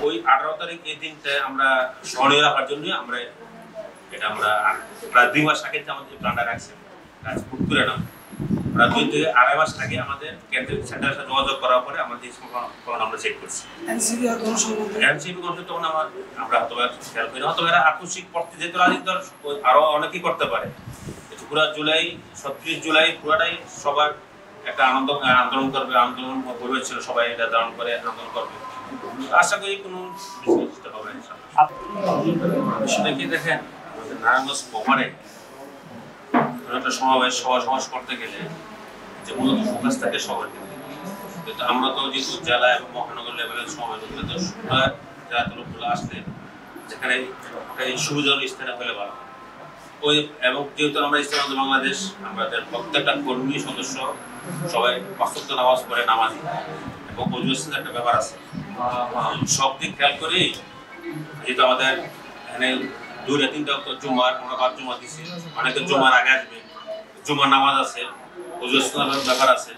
ওই 18 তারিখ এই দিনটা আমরা স্মরণীয় রাখার জন্য আমরা এটা আমরা প্রায় 2 মাস আগে আমাদের প্ল্যানটা রাখছি কাজ পুরো না প্রায় 2 থেকে 2.5 মাস আগে আমাদের কেন্দ্রীয় সেন্টারের সাথে যোগাযোগ করার পরে আমাদের সম্পূর্ণ আমরা চেক করছি এনসিপি গঠন তখন আমরা হয়তো খেয়াল করি হয়তো এরা আকস্মিক পড়তে যেতে রাজনীতি আরো অনেকেই করতে পারে পুরো জুলাই 37 জুলাই পুরোটাই সবার একটা আন্দোলন করবে আন্দোলন পরিবেশ ছিল সবাই এটা ধারণ করে আন্দোলন করবে আশা করি কোনো বিশেষটা হবে ইনশাআল্লাহ কি দেখেন নারায়ণগঞ্জ কভারে একটা সমাবেশ সমাবেশ করতে গেলে যে মূলত ফোকাস থাকে সবার কিন্তু আমরা তো যেহেতু জেলা এবং মহানগর লেভেলের সমাবেশ তো জাতীয় লোকগুলো আসলে যেখানে সুবিধাজনক স্থানে হলে ভালো ওই এবং যেহেতু আমরা ইসলাম বাংলাদেশ আমাদের প্রত্যেকটা কর্মী সদস্য সবাই 5 ওয়াক্ত নামাজ পড়ে নামাজি এবং ওজুসের একটা ব্যাপার আছে সব দিক খেয়াল করি যেহেতু আমাদের এখানে 2-3টা জুমার আমরা 5 জুমা দিচ্ছি অনেকে জুমার আগে আসবে জুমার নামাজ আছে ওজুসের ব্যাপার আছে